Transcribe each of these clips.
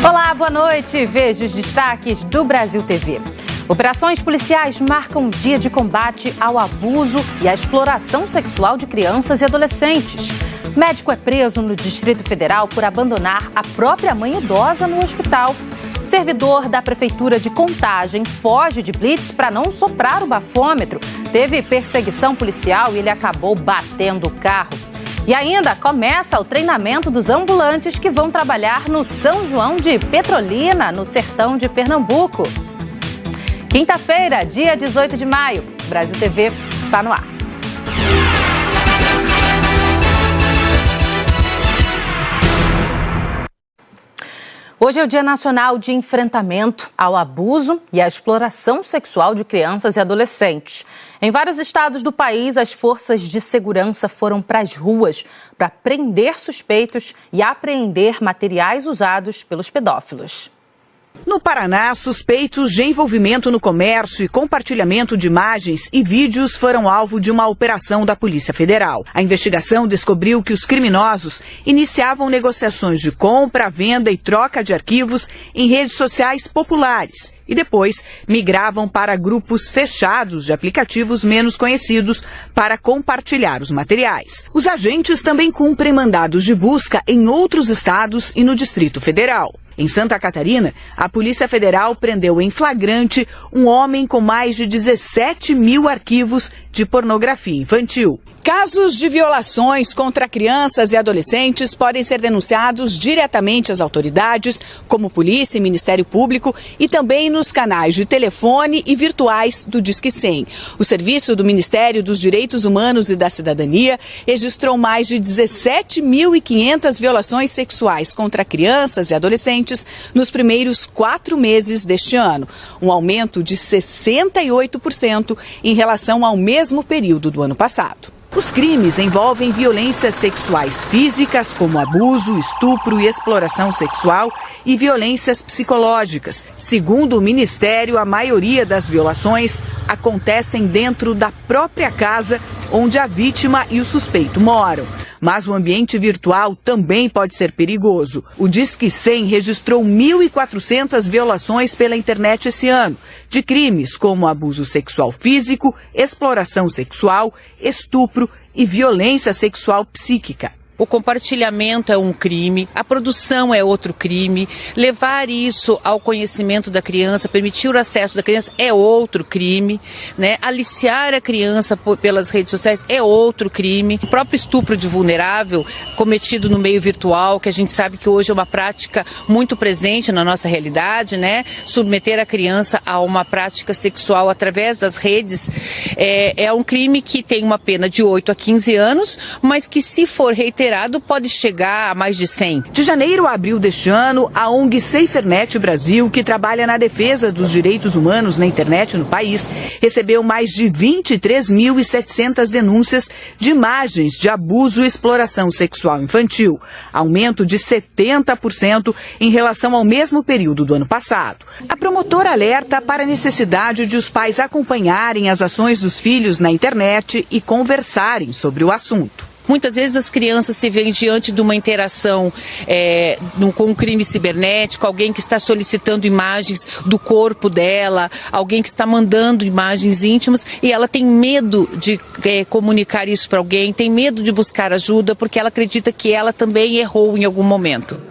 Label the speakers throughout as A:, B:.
A: Olá, boa noite. Veja os destaques do Brasil TV. Operações policiais marcam um dia de combate ao abuso e à exploração sexual de crianças e adolescentes. Médico é preso no Distrito Federal por abandonar a própria mãe idosa no hospital. Servidor da Prefeitura de Contagem foge de blitz para não soprar o bafômetro. Teve perseguição policial e ele acabou batendo o carro. E ainda começa o treinamento dos ambulantes que vão trabalhar no São João de Petrolina, no sertão de Pernambuco. Quinta-feira, dia 18 de maio, Brasil TV está no ar. Hoje é o Dia Nacional de Enfrentamento ao Abuso e à Exploração Sexual de Crianças e Adolescentes. Em vários estados do país, as forças de segurança foram para as ruas para prender suspeitos e apreender materiais usados pelos pedófilos.
B: No Paraná, suspeitos de envolvimento no comércio e compartilhamento de imagens e vídeos foram alvo de uma operação da Polícia Federal. A investigação descobriu que os criminosos iniciavam negociações de compra, venda e troca de arquivos em redes sociais populares e depois migravam para grupos fechados de aplicativos menos conhecidos para compartilhar os materiais. Os agentes também cumprem mandados de busca em outros estados e no Distrito Federal. Em Santa Catarina, a Polícia Federal prendeu em flagrante um homem com mais de 17 mil arquivos de pornografia infantil. Casos de violações contra crianças e adolescentes podem ser denunciados diretamente às autoridades, como Polícia e Ministério Público, e também nos canais de telefone e virtuais do Disque 100. O serviço do Ministério dos Direitos Humanos e da Cidadania registrou mais de 17.500 violações sexuais contra crianças e adolescentes nos primeiros 4 meses deste ano, um aumento de 68% em relação ao mesmo período do ano passado. Os crimes envolvem violências sexuais físicas, como abuso, estupro e exploração sexual, e violências psicológicas. Segundo o Ministério, a maioria das violações acontecem dentro da própria casa onde a vítima e o suspeito moram. Mas o ambiente virtual também pode ser perigoso. O Disque 100 registrou 1.400 violações pela internet esse ano, de crimes como abuso sexual físico, exploração sexual, estupro e violência sexual psíquica.
C: O compartilhamento é um crime, a produção é outro crime, levar isso ao conhecimento da criança, permitir o acesso da criança é outro crime, né? Aliciar a criança pelas redes sociais é outro crime. O próprio estupro de vulnerável cometido no meio virtual, que a gente sabe que hoje é uma prática muito presente na nossa realidade, né? Submeter a criança a uma prática sexual através das redes é um crime que tem uma pena de 8 a 15 anos, mas que se for reiterado pode chegar a mais de 100.
B: De janeiro a abril deste ano, a ONG SaferNet Brasil, que trabalha na defesa dos direitos humanos na internet no país, recebeu mais de 23.700 denúncias de imagens de abuso e exploração sexual infantil, aumento de 70% em relação ao mesmo período do ano passado. A promotora alerta para a necessidade de os pais acompanharem as ações dos filhos na internet e conversarem sobre o assunto.
C: Muitas vezes as crianças se veem diante de uma interação com um crime cibernético, alguém que está solicitando imagens do corpo dela, alguém que está mandando imagens íntimas e ela tem medo de comunicar isso para alguém, tem medo de buscar ajuda porque ela acredita que ela também errou em algum momento.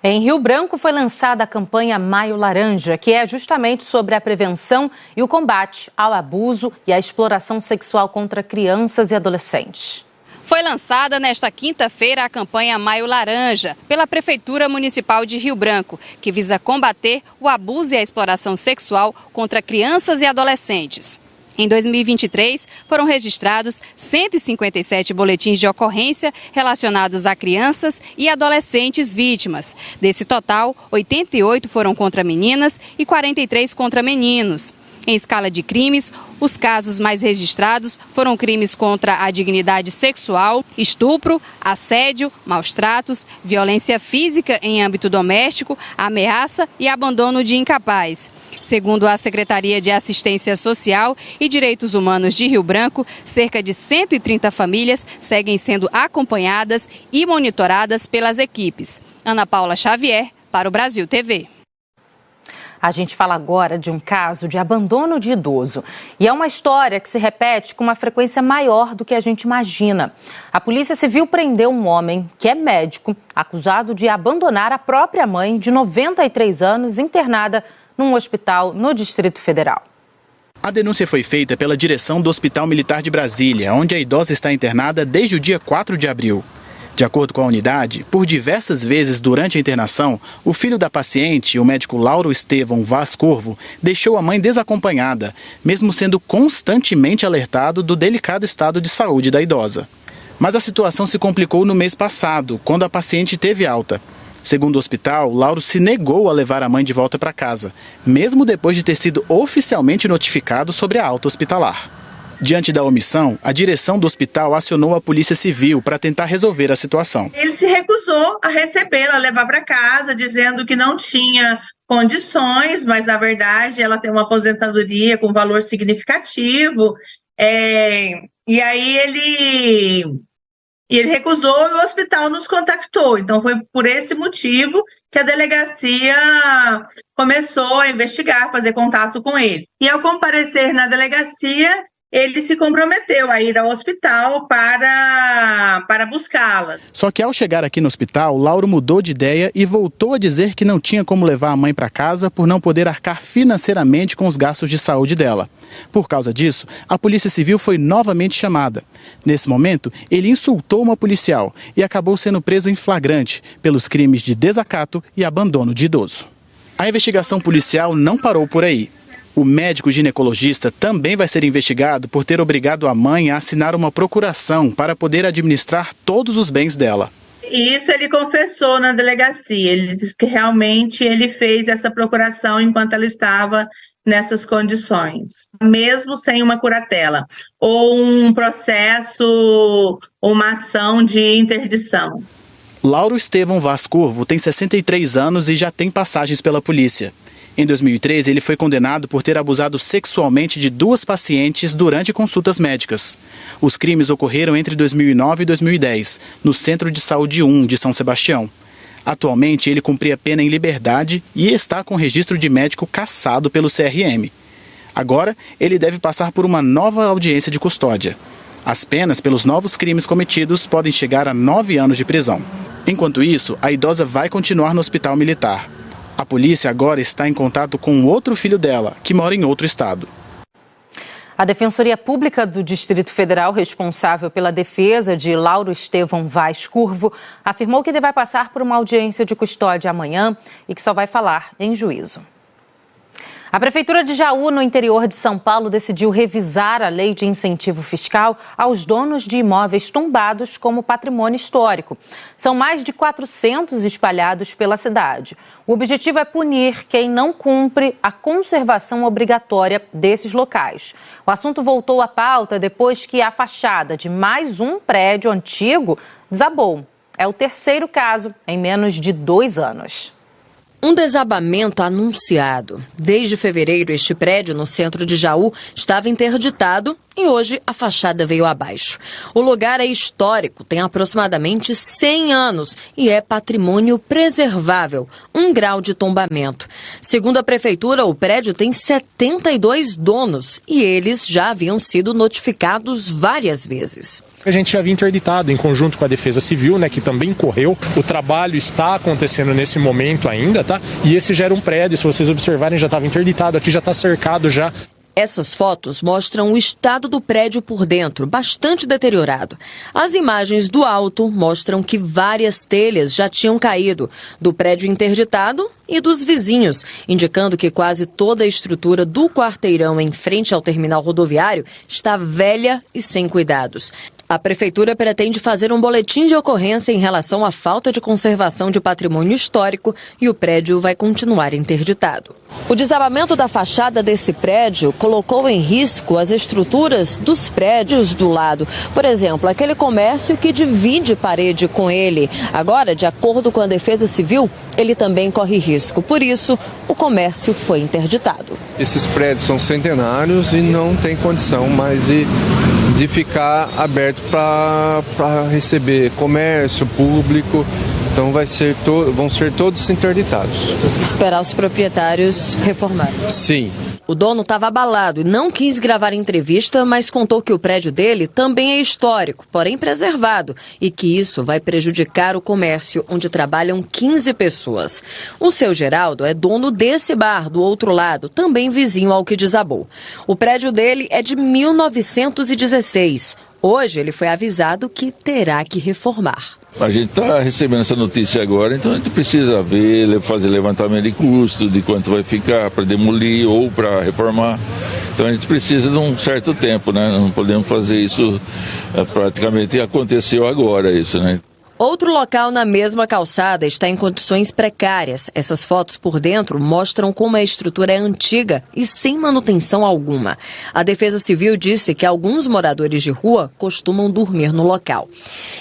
A: Em Rio Branco foi lançada a campanha Maio Laranja, que é justamente sobre a prevenção e o combate ao abuso e à exploração sexual contra crianças e adolescentes.
D: Foi lançada nesta quinta-feira a campanha Maio Laranja pela Prefeitura Municipal de Rio Branco, que visa combater o abuso e a exploração sexual contra crianças e adolescentes. Em 2023, foram registrados 157 boletins de ocorrência relacionados a crianças e adolescentes vítimas. Desse total, 88 foram contra meninas e 43 contra meninos. Em escala de crimes, os casos mais registrados foram crimes contra a dignidade sexual, estupro, assédio, maus-tratos, violência física em âmbito doméstico, ameaça e abandono de incapaz. Segundo a Secretaria de Assistência Social e Direitos Humanos de Rio Branco, cerca de 130 famílias seguem sendo acompanhadas e monitoradas pelas equipes. Ana Paula Xavier, para o Brasil TV.
A: A gente fala agora de um caso de abandono de idoso. E é uma história que se repete com uma frequência maior do que a gente imagina. A Polícia Civil prendeu um homem que é médico, acusado de abandonar a própria mãe de 93 anos, internada num hospital no Distrito Federal.
E: A denúncia foi feita pela direção do Hospital Militar de Brasília, onde a idosa está internada desde o dia 4 de abril. De acordo com a unidade, por diversas vezes durante a internação, o filho da paciente, o médico Lauro Estevão Vaz Corvo, deixou a mãe desacompanhada, mesmo sendo constantemente alertado do delicado estado de saúde da idosa. Mas a situação se complicou no mês passado, quando a paciente teve alta. Segundo o hospital, Lauro se negou a levar a mãe de volta para casa, mesmo depois de ter sido oficialmente notificado sobre a alta hospitalar. Diante da omissão, a direção do hospital acionou a Polícia Civil para tentar resolver a situação.
F: Ele se recusou a recebê-la, levar para casa, dizendo que não tinha condições, mas na verdade ela tem uma aposentadoria com valor significativo. E aí ele recusou e o hospital nos contactou. Então foi por esse motivo que a delegacia começou a investigar, fazer contato com ele. E ao comparecer na delegacia, ele se comprometeu a ir ao hospital para buscá-la.
E: Só que ao chegar aqui no hospital, Lauro mudou de ideia e voltou a dizer que não tinha como levar a mãe para casa por não poder arcar financeiramente com os gastos de saúde dela. Por causa disso, a Polícia Civil foi novamente chamada. Nesse momento, ele insultou uma policial e acabou sendo preso em flagrante pelos crimes de desacato e abandono de idoso. A investigação policial não parou por aí. O médico ginecologista também vai ser investigado por ter obrigado a mãe a assinar uma procuração para poder administrar todos os bens dela.
F: Isso ele confessou na delegacia. Ele disse que realmente ele fez essa procuração enquanto ela estava nessas condições, mesmo sem uma curatela, ou um processo, uma ação de interdição.
E: Lauro Estevão Vaz Corvo tem 63 anos e já tem passagens pela polícia. Em 2013, ele foi condenado por ter abusado sexualmente de 2 pacientes durante consultas médicas. Os crimes ocorreram entre 2009 e 2010, no Centro de Saúde 1 de São Sebastião. Atualmente, ele cumpria pena em liberdade e está com registro de médico cassado pelo CRM. Agora, ele deve passar por uma nova audiência de custódia. As penas pelos novos crimes cometidos podem chegar a 9 anos de prisão. Enquanto isso, a idosa vai continuar no hospital militar. A polícia agora está em contato com outro filho dela, que mora em outro estado.
A: A Defensoria Pública do Distrito Federal, responsável pela defesa de Lauro Estevão Vaz Corvo, afirmou que ele vai passar por uma audiência de custódia amanhã e que só vai falar em juízo. A Prefeitura de Jaú, no interior de São Paulo, decidiu revisar a lei de incentivo fiscal aos donos de imóveis tombados como patrimônio histórico. São mais de 400 espalhados pela cidade. O objetivo é punir quem não cumpre a conservação obrigatória desses locais. O assunto voltou à pauta depois que a fachada de mais um prédio antigo desabou. É o terceiro caso em menos de 2 anos.
G: Um desabamento anunciado. Desde fevereiro, este prédio no centro de Jaú estava interditado e hoje a fachada veio abaixo. O lugar é histórico, tem aproximadamente 100 anos e é patrimônio preservável, 1 grau de tombamento. Segundo a Prefeitura, o prédio tem 72 donos e eles já haviam sido notificados várias vezes.
H: A gente já havia interditado em conjunto com a Defesa Civil, que também correu. O trabalho está acontecendo nesse momento ainda, tá? E esse já era um prédio, se vocês observarem, já estava interditado, aqui já está cercado já.
G: Essas fotos mostram o estado do prédio por dentro, bastante deteriorado. As imagens do alto mostram que várias telhas já tinham caído, do prédio interditado e dos vizinhos, indicando que quase toda a estrutura do quarteirão em frente ao terminal rodoviário está velha e sem cuidados. A Prefeitura pretende fazer um boletim de ocorrência em relação à falta de conservação de patrimônio histórico e o prédio vai continuar interditado. O desabamento da fachada desse prédio colocou em risco as estruturas dos prédios do lado. Por exemplo, aquele comércio que divide parede com ele. Agora, de acordo com a Defesa Civil, ele também corre risco. Por isso, o comércio foi interditado.
I: Esses prédios são centenários e não tem condição mais de ficar aberto para receber comércio, público. Então vão ser todos interditados.
G: Esperar os proprietários reformarem.
I: Sim.
G: O dono estava abalado e não quis gravar entrevista, mas contou que o prédio dele também é histórico, porém preservado, e que isso vai prejudicar o comércio, onde trabalham 15 pessoas. O seu Geraldo é dono desse bar do outro lado, também vizinho ao que desabou. O prédio dele é de 1916. Hoje ele foi avisado que terá que reformar.
J: A gente está recebendo essa notícia agora, então a gente precisa ver, fazer levantamento de custo, de quanto vai ficar para demolir ou para reformar. Então a gente precisa de um certo tempo, né? Não podemos fazer isso praticamente aconteceu agora isso, né?
G: Outro local na mesma calçada está em condições precárias. Essas fotos por dentro mostram como a estrutura é antiga e sem manutenção alguma. A Defesa Civil disse que alguns moradores de rua costumam dormir no local.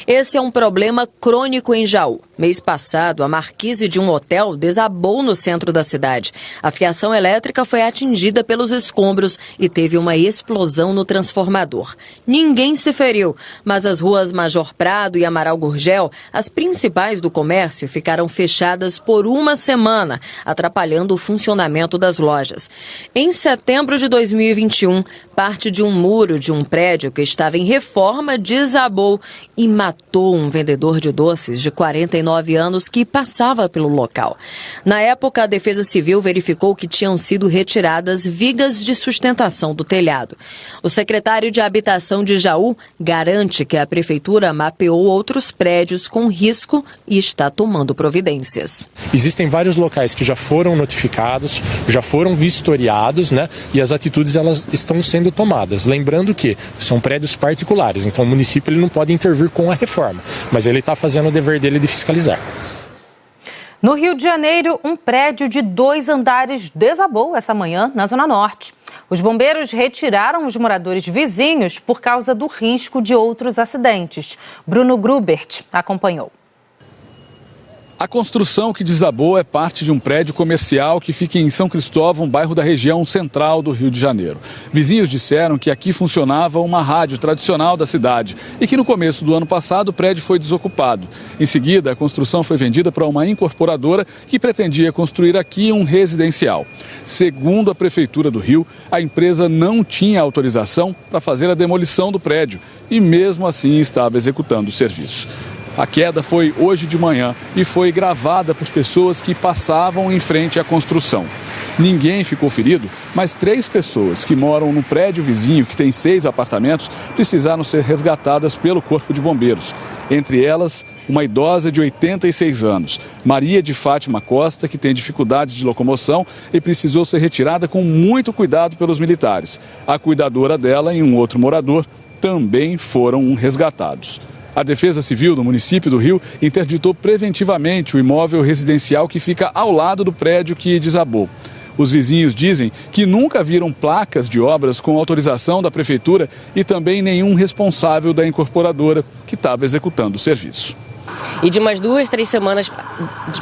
G: Esse é um problema crônico em Jaú. Mês passado, a marquise de um hotel desabou no centro da cidade. A fiação elétrica foi atingida pelos escombros e teve uma explosão no transformador. Ninguém se feriu, mas as ruas Major Prado e Amaral Gurgel, as principais do comércio, ficaram fechadas por uma semana, atrapalhando o funcionamento das lojas. Em setembro de 2021, parte de um muro de um prédio que estava em reforma desabou e matou um vendedor de doces de 49 anos que passava pelo local. Na época, a Defesa Civil verificou que tinham sido retiradas vigas de sustentação do telhado. O secretário de Habitação de Jaú garante que a prefeitura mapeou outros prédios com risco e está tomando providências.
H: Existem vários locais que já foram notificados, já foram vistoriados, né? E as atitudes elas estão sendo tomadas. Lembrando que são prédios particulares, então o município ele não pode intervir com a reforma, mas ele está fazendo o dever dele de fiscalizar.
A: No Rio de Janeiro, um prédio de 2 andares desabou essa manhã na Zona Norte. Os bombeiros retiraram os moradores vizinhos por causa do risco de outros acidentes. Bruno Grubert acompanhou.
K: A construção que desabou é parte de um prédio comercial que fica em São Cristóvão, bairro da região central do Rio de Janeiro. Vizinhos disseram que aqui funcionava uma rádio tradicional da cidade e que no começo do ano passado o prédio foi desocupado. Em seguida, a construção foi vendida para uma incorporadora que pretendia construir aqui um residencial. Segundo a Prefeitura do Rio, a empresa não tinha autorização para fazer a demolição do prédio e mesmo assim estava executando o serviço. A queda foi hoje de manhã e foi gravada por pessoas que passavam em frente à construção. Ninguém ficou ferido, mas 3 pessoas que moram no prédio vizinho, que tem 6 apartamentos, precisaram ser resgatadas pelo Corpo de Bombeiros. Entre elas, uma idosa de 86 anos, Maria de Fátima Costa, que tem dificuldades de locomoção e precisou ser retirada com muito cuidado pelos militares. A cuidadora dela e um outro morador também foram resgatados. A Defesa Civil do município do Rio interditou preventivamente o imóvel residencial que fica ao lado do prédio que desabou. Os vizinhos dizem que nunca viram placas de obras com autorização da prefeitura e também nenhum responsável da incorporadora que estava executando o serviço.
L: E de umas 2, 3 semanas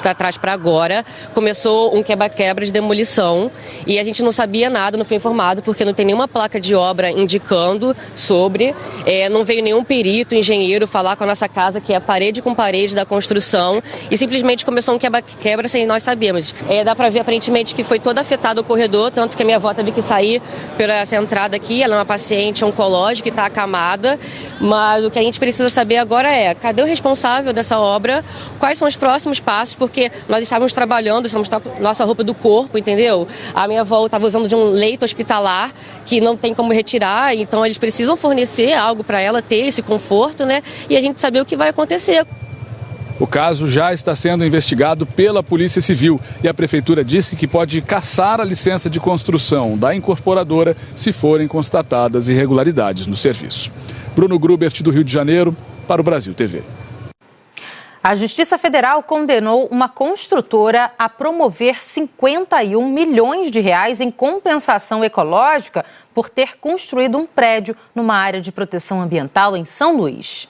L: para trás para agora, começou um quebra-quebra de demolição e a gente não sabia nada, não foi informado, porque não tem nenhuma placa de obra indicando sobre, não veio nenhum perito, engenheiro falar com a nossa casa, que é parede com parede da construção, e simplesmente começou um quebra-quebra sem nós sabermos. Dá para ver aparentemente que foi todo afetado o corredor, tanto que a minha avó teve que sair pela essa entrada aqui, ela é uma paciente oncológica que está acamada, mas o que a gente precisa saber agora é, cadê o responsável dessa obra, quais são os próximos passos, porque nós estávamos trabalhando, estamos com nossa roupa do corpo, entendeu? A minha avó estava usando de um leito hospitalar que não tem como retirar, então eles precisam fornecer algo para ela ter esse conforto, né? E a gente saber o que vai acontecer.
K: O caso já está sendo investigado pela Polícia Civil e a Prefeitura disse que pode cassar a licença de construção da incorporadora se forem constatadas irregularidades no serviço. Bruno Grubert, do Rio de Janeiro, para o Brasil TV.
A: A Justiça Federal condenou uma construtora a promover 51 milhões de reais em compensação ecológica por ter construído um prédio numa área de proteção ambiental em São Luís.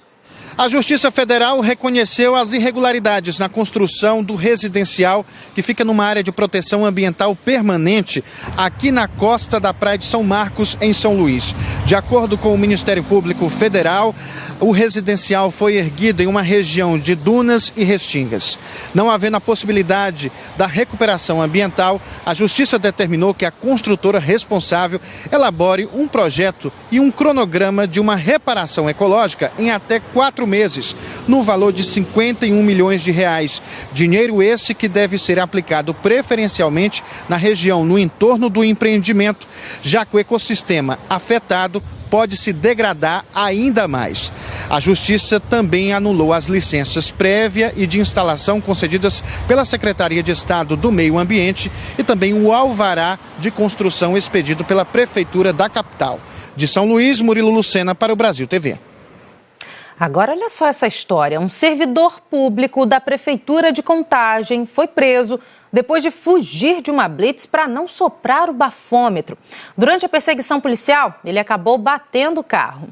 M: A Justiça Federal reconheceu as irregularidades na construção do residencial que fica numa área de proteção ambiental permanente aqui na costa da Praia de São Marcos, em São Luís. De acordo com o Ministério Público Federal, O residencial foi erguido em uma região de dunas e restingas. Não havendo a possibilidade da recuperação ambiental, a Justiça determinou que a construtora responsável elabore um projeto e um cronograma de uma reparação ecológica em até 4 meses, no valor de R$51 milhões. Dinheiro esse que deve ser aplicado preferencialmente na região no entorno do empreendimento, já que o ecossistema afetado pode se degradar ainda mais. A Justiça também anulou as licenças prévia e de instalação concedidas pela Secretaria de Estado do Meio Ambiente e também o alvará de construção expedido pela Prefeitura da capital. De São Luís, Murilo Lucena para o Brasil TV.
A: Agora, olha só essa história. Um servidor público da Prefeitura de Contagem foi preso depois de fugir de uma blitz para não soprar o bafômetro. Durante a perseguição policial, ele acabou batendo o carro.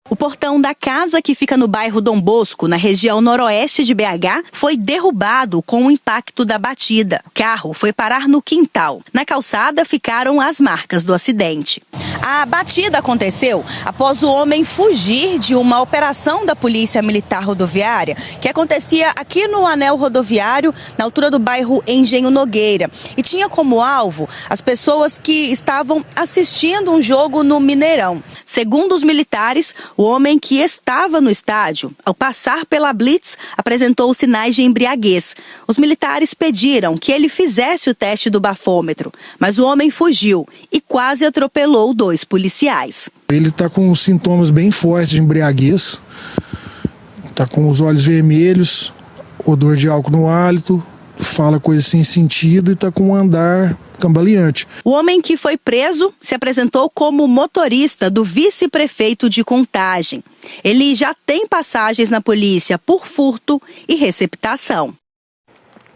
N: O portão da casa, que fica no bairro Dom Bosco, na região noroeste de BH, foi derrubado com o impacto da batida. O carro foi parar no quintal. Na calçada ficaram as marcas do acidente. A batida aconteceu após o homem fugir de uma operação da Polícia Militar Rodoviária, que acontecia aqui no anel rodoviário, na altura do bairro Engenho Nogueira. E tinha como alvo as pessoas que estavam assistindo um jogo no Mineirão. Segundo os militares, o homem que estava no estádio, ao passar pela blitz, apresentou sinais de embriaguez. Os militares pediram que ele fizesse o teste do bafômetro, mas o homem fugiu e quase atropelou 2 policiais.
O: Ele está com sintomas bem fortes de embriaguez, está com os olhos vermelhos, odor de álcool no hálito, fala coisas sem sentido e está com um andar cambaleante.
N: O homem que foi preso se apresentou como motorista do vice-prefeito de Contagem. Ele já tem passagens na polícia por furto e receptação.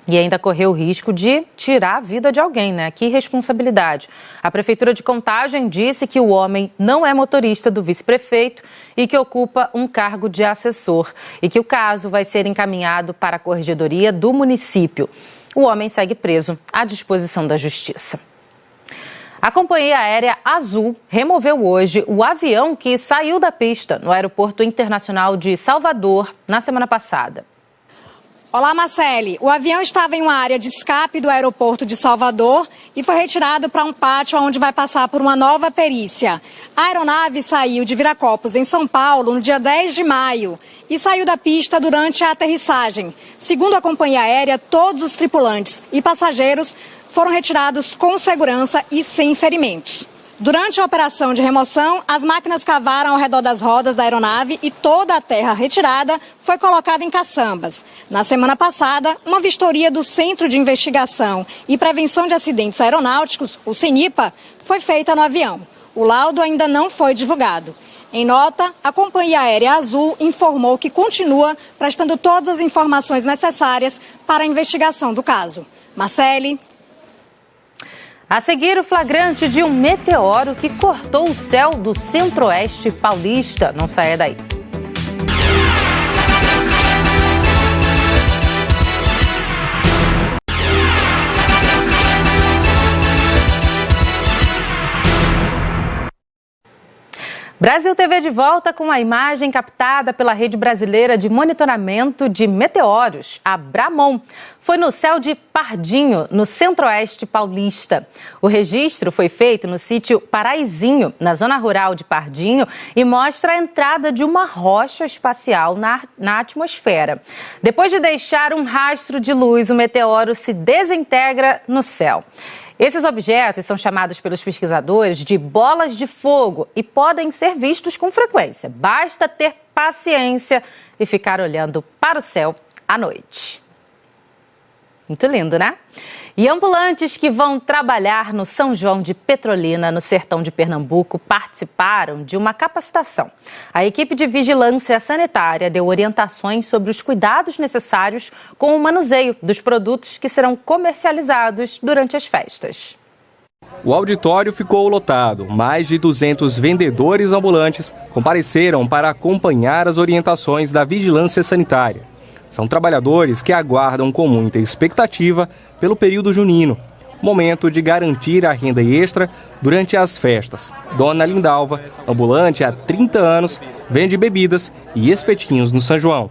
A: E ainda correu o risco de tirar a vida de alguém, né? Que responsabilidade. A Prefeitura de Contagem disse que o homem não é motorista do vice-prefeito e que ocupa um cargo de assessor e que o caso vai ser encaminhado para a corregedoria do município. O homem segue preso à disposição da Justiça. A Companhia Aérea Azul removeu hoje o avião que saiu da pista no Aeroporto Internacional de Salvador na semana passada.
P: Olá, Marcele. O avião estava em uma área de escape do aeroporto de Salvador e foi retirado para um pátio onde vai passar por uma nova perícia. A aeronave saiu de Viracopos, em São Paulo, no dia 10 de maio e saiu da pista durante a aterrissagem. Segundo a companhia aérea, todos os tripulantes e passageiros foram retirados com segurança e sem ferimentos. Durante a operação de remoção, as máquinas cavaram ao redor das rodas da aeronave e toda a terra retirada foi colocada em caçambas. Na semana passada, uma vistoria do Centro de Investigação e Prevenção de Acidentes Aeronáuticos, o CENIPA, foi feita no avião. O laudo ainda não foi divulgado. Em nota, a Companhia Aérea Azul informou que continua prestando todas as informações necessárias para a investigação do caso. Marcele.
A: A seguir, o flagrante de um meteoro que cortou o céu do centro-oeste paulista. Não saia daí. Brasil TV de volta com a imagem captada pela Rede Brasileira de Monitoramento de Meteoros, a Bramon. Foi no céu de Pardinho, no centro-oeste paulista. O registro foi feito no sítio Paraizinho, na zona rural de Pardinho, e mostra a entrada de uma rocha espacial na atmosfera. Depois de deixar um rastro de luz, o meteoro se desintegra no céu. Esses objetos são chamados pelos pesquisadores de bolas de fogo e podem ser vistos com frequência. Basta ter paciência e ficar olhando para o céu à noite. Muito lindo, né? E ambulantes que vão trabalhar no São João de Petrolina, no sertão de Pernambuco, participaram de uma capacitação. A equipe de vigilância sanitária deu orientações sobre os cuidados necessários com o manuseio dos produtos que serão comercializados durante as festas.
Q: O auditório ficou lotado. Mais de 200 vendedores ambulantes compareceram para acompanhar as orientações da vigilância sanitária. São trabalhadores que aguardam com muita expectativa pelo período junino. momento de garantir a renda extra durante as festas. Dona Lindalva, ambulante há 30 anos, vende bebidas e espetinhos no São João.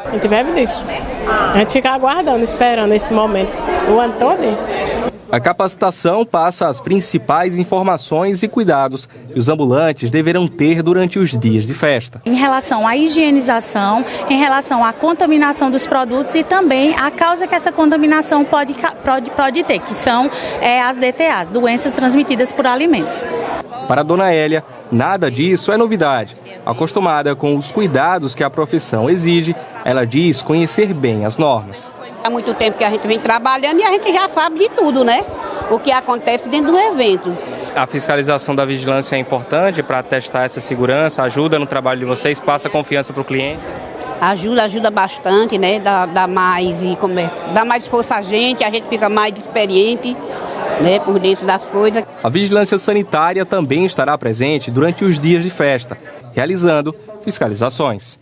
R: A gente bebe disso. A gente fica aguardando, esperando esse momento o ano todo.
Q: A capacitação passa as principais informações e cuidados que os ambulantes deverão ter durante os dias de festa.
S: Em relação à higienização, em relação à contaminação dos produtos e também a causa que essa contaminação pode ter, que são as DTAs, doenças transmitidas por alimentos.
Q: Para a dona Hélia, nada disso é novidade. Acostumada com os cuidados que a profissão exige, ela diz conhecer bem as normas.
T: Há muito tempo que a gente vem trabalhando e a gente já sabe de tudo, né? O que acontece dentro do evento.
Q: A fiscalização da vigilância é importante para testar essa segurança, ajuda no trabalho de vocês, passa confiança para o cliente?
T: Ajuda bastante, né? Dá mais força a gente fica mais experiente, né? Por dentro das coisas.
Q: A vigilância sanitária também estará presente durante os dias de festa, realizando fiscalizações.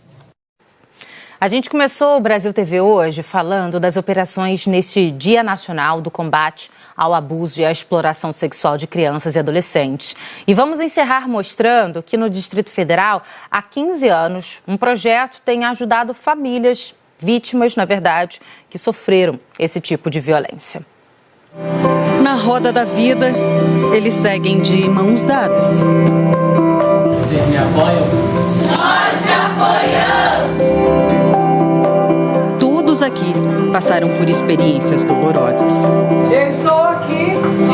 A: A gente começou o Brasil TV hoje falando das operações neste Dia Nacional do Combate ao Abuso e à Exploração Sexual de Crianças e Adolescentes. E vamos encerrar mostrando que no Distrito Federal, há 15 anos, um projeto tem ajudado famílias, vítimas, na verdade, que sofreram esse tipo de violência.
G: Na roda da vida, eles seguem de mãos dadas.
U: Vocês me apoiam?
V: Nós te apoiamos!
G: Todos aqui passaram por experiências dolorosas.
V: Eu estou aqui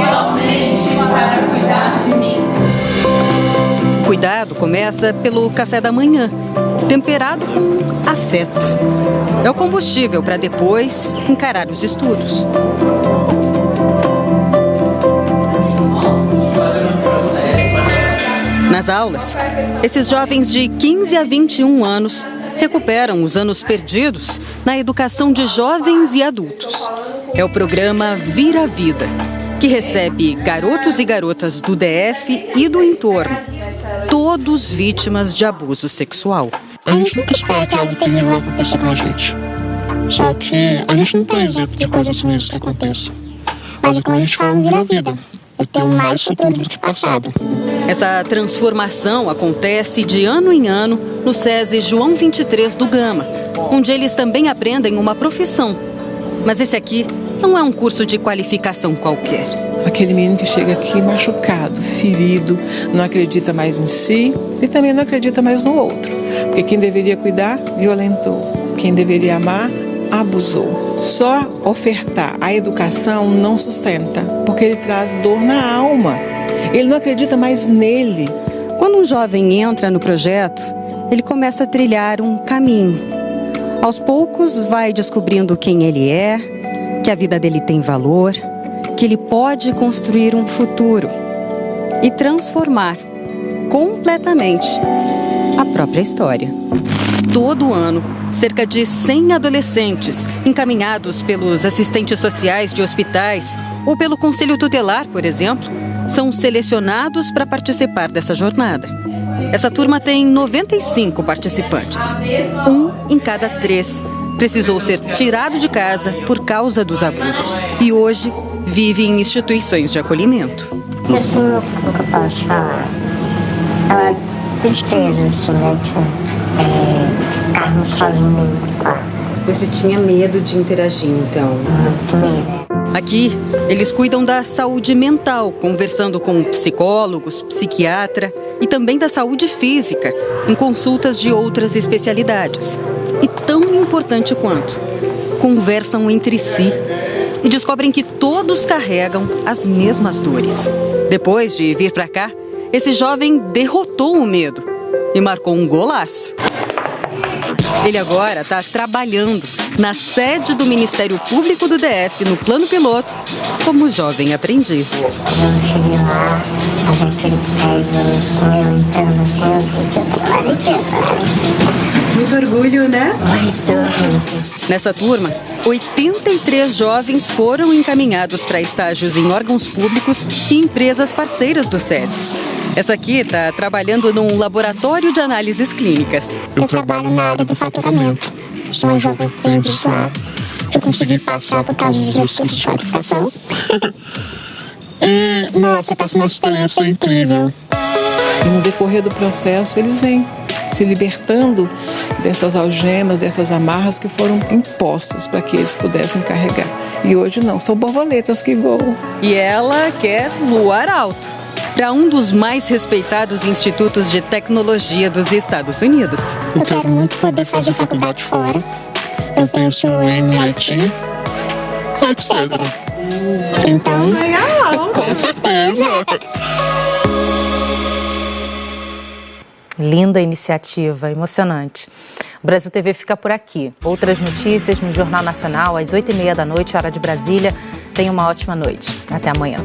V: somente para cuidar de mim.
G: Cuidado começa pelo café da manhã, temperado com afeto. É o combustível para depois encarar os estudos. Nas aulas, esses jovens de 15 a 21 anos recuperam os anos perdidos na educação de jovens e adultos. É o programa Vira Vida, que recebe garotos e garotas do DF e do entorno, todos vítimas de abuso sexual.
W: A gente nunca espera que algo terrível vai acontecer com a gente. Só que a gente não tem exemplo de coisas ruins que aconteçam. Mas é como a gente fala no Vira Vida. Eu tenho mais futuro do que passado.
G: Essa transformação acontece de ano em ano no SESI João 23 do Gama, onde eles também aprendem uma profissão. Mas esse aqui não é um curso de qualificação qualquer.
X: Aquele menino que chega aqui machucado, ferido, não acredita mais em si e também não acredita mais no outro. Porque quem deveria cuidar, violentou. Quem deveria amar, abusou. Só ofertar a educação não sustenta, porque ele traz dor na alma. Ele não acredita mais nele.
G: Quando um jovem entra no projeto, ele começa a trilhar um caminho. Aos poucos vai descobrindo quem ele é, que a vida dele tem valor, que ele pode construir um futuro e transformar completamente a própria história. Todo ano, cerca de 100 adolescentes, encaminhados pelos assistentes sociais de hospitais ou pelo Conselho Tutelar, por exemplo, são selecionados para participar dessa jornada. Essa turma tem 95 participantes. 1 em cada 3 precisou ser tirado de casa por causa dos abusos e hoje vive em instituições de acolhimento.
W: Eu nunca posso falar. É uma tristeza, assim, né? Ficarmos sozinhos no quarto.
G: Você tinha medo de interagir, então?
W: Muito medo.
G: Aqui, eles cuidam da saúde mental, conversando com psicólogos, psiquiatra e também da saúde física, em consultas de outras especialidades. E tão importante quanto, conversam entre si e descobrem que todos carregam as mesmas dores. Depois de vir para cá, esse jovem derrotou o medo e marcou um golaço. Ele agora está trabalhando na sede do Ministério Público do DF, no plano piloto, como jovem aprendiz.
W: Eu cheguei lá, a gente pega eu entrando assim,
G: muito orgulho, né?
W: Muito orgulho.
G: Nessa turma, 83 jovens foram encaminhados para estágios em órgãos públicos e empresas parceiras do SESI. Essa aqui está trabalhando num laboratório de análises clínicas.
W: Eu trabalho na área do faturamento. Sou uma jovem aprendizado. eu consegui passar por causa dos meus cursos de qualificação. E, nossa, tá sendo uma experiência incrível.
X: E no decorrer do processo, eles vêm se libertando dessas algemas, dessas amarras que foram impostas para que eles pudessem carregar. E hoje não, são borboletas que voam.
G: E ela quer voar alto para um dos mais respeitados institutos de tecnologia dos Estados Unidos.
W: Eu quero muito poder fazer faculdade fora. Eu penso em MIT, etc. Então, com certeza.
A: Linda iniciativa, emocionante. O Brasil TV fica por aqui. Outras notícias no Jornal Nacional, às 8h30 da noite, hora de Brasília. Tenha uma ótima noite. Até amanhã.